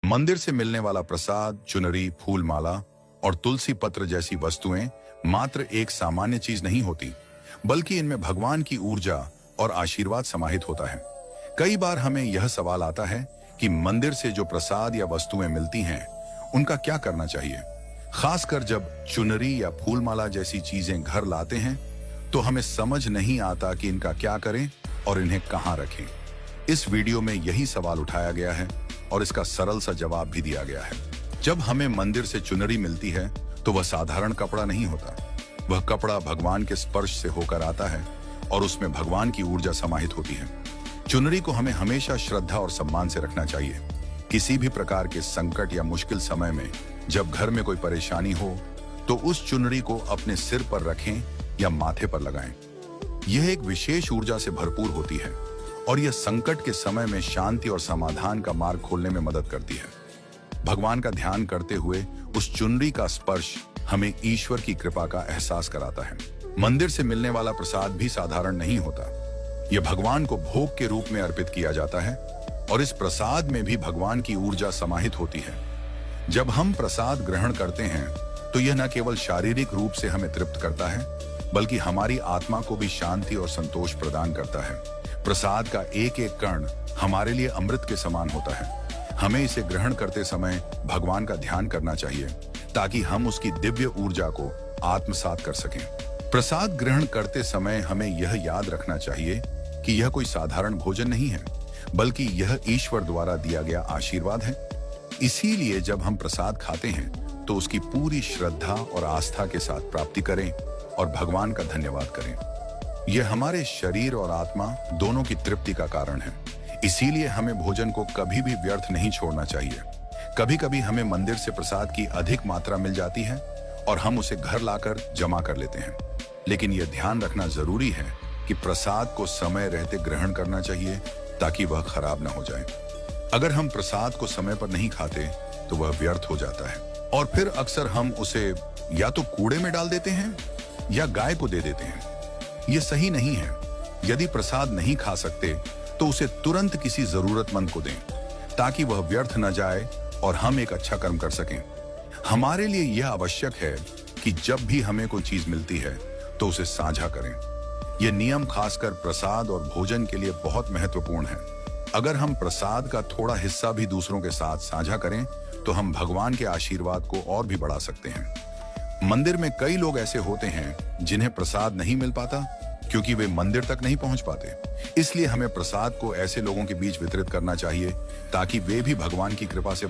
मंदिर से मिलने वाला प्रसाद, चुनरी, फूल माला और तुलसी पत्र जैसी वस्तुएं मात्र एक सामान्य चीज नहीं होती, बल्कि इनमें भगवान की ऊर्जा और आशीर्वाद समाहित होता है। कई बार हमें यह सवाल आता है कि मंदिर से जो प्रसाद या वस्तुएं मिलती हैं, उनका क्या करना चाहिए। खासकर जब चुनरी या फूल माला जैसी चीजें घर लाते हैं तो हमें समझ नहीं आता कि इनका क्या करें और इन्हें कहां रखें। इस वीडियो में यही सवाल उठाया गया है और इसका सरल सा जवाब भी दिया गया है। जब हमें मंदिर से चुनरी मिलती है तो वह साधारण कपड़ा नहीं होता। वह कपड़ा भगवान के स्पर्श से होकर आता है और उसमें भगवान की ऊर्जा समाहित होती है। चुनरी को हमें हमेशा श्रद्धा और सम्मान से रखना चाहिए। किसी भी प्रकार के संकट या मुश्किल समय में जब घर में कोई परेशानी हो तो उस चुनरी को अपने सिर पर रखें या माथे पर लगाएं। यह एक विशेष ऊर्जा से भरपूर होती है और यह संकट के समय में शांति और समाधान का मार्ग खोलने में मदद करती है। भगवान का ध्यान करते हुए उस चुनरी का स्पर्श हमें ईश्वर की कृपा का एहसास कराता है। मंदिर से मिलने वाला प्रसाद भी साधारण नहीं होता। यह भगवान को भोग के रूप में अर्पित किया जाता है और इस प्रसाद में भी भगवान की ऊर्जा समाहित होती है। जब हम प्रसाद ग्रहण करते हैं तो यह न केवल शारीरिक रूप से हमें तृप्त करता है, बल्कि हमारी आत्मा को भी शांति और संतोष प्रदान करता है। प्रसाद का एक एक कण हमारे लिए अमृत के समान होता है। हमें इसे ग्रहण करते समय भगवान का ध्यान करना चाहिए ताकि हम उसकी दिव्य ऊर्जा को आत्मसात कर सकें। प्रसाद ग्रहण करते समय हमें यह याद रखना चाहिए कि यह कोई साधारण भोजन नहीं है, बल्कि यह ईश्वर द्वारा दिया गया आशीर्वाद है। इसीलिए जब हम प्रसाद खाते हैं तो उसकी पूरी श्रद्धा और आस्था के साथ प्राप्ति करें और भगवान का धन्यवाद करें। यह हमारे शरीर और आत्मा दोनों की तृप्ति का कारण है। इसीलिए हमें भोजन को कभी भी व्यर्थ नहीं छोड़ना चाहिए। कभी कभी हमें मंदिर से प्रसाद की अधिक मात्रा मिल जाती है और हम उसे घर लाकर जमा कर लेते हैं, लेकिन यह ध्यान रखना जरूरी है कि प्रसाद को समय रहते ग्रहण करना चाहिए ताकि वह खराब ना हो जाए। अगर हम प्रसाद को समय पर नहीं खाते तो वह व्यर्थ हो जाता है और फिर अक्सर हम उसे या तो कूड़े में डाल देते हैं या गाय को दे देते हैं। यह सही नहीं है। यदि प्रसाद नहीं खा सकते तो उसे तुरंत किसी जरूरतमंद को दें ताकि वह व्यर्थ न जाए और हम एक अच्छा कर्म कर सकें। हमारे लिए यह आवश्यक है कि जब भी हमें कोई चीज मिलती है तो उसे साझा करें। यह नियम खासकर प्रसाद और भोजन के लिए बहुत महत्वपूर्ण है। अगर हम प्रसाद का थोड़ा हिस्सा भी दूसरों के साथ साझा करें तो हम भगवान के आशीर्वाद को और भी बढ़ा सकते हैं। मंदिर में कई लोग ऐसे होते हैं जिन्हें प्रसाद नहीं मिल पाता क्योंकि वे मंदिर तक नहीं पहुंच पाते। इसलिए हमें प्रसाद को ऐसे लोगों के बीच वितरित करना चाहिए ताकि वे भी भगवान की कृपा से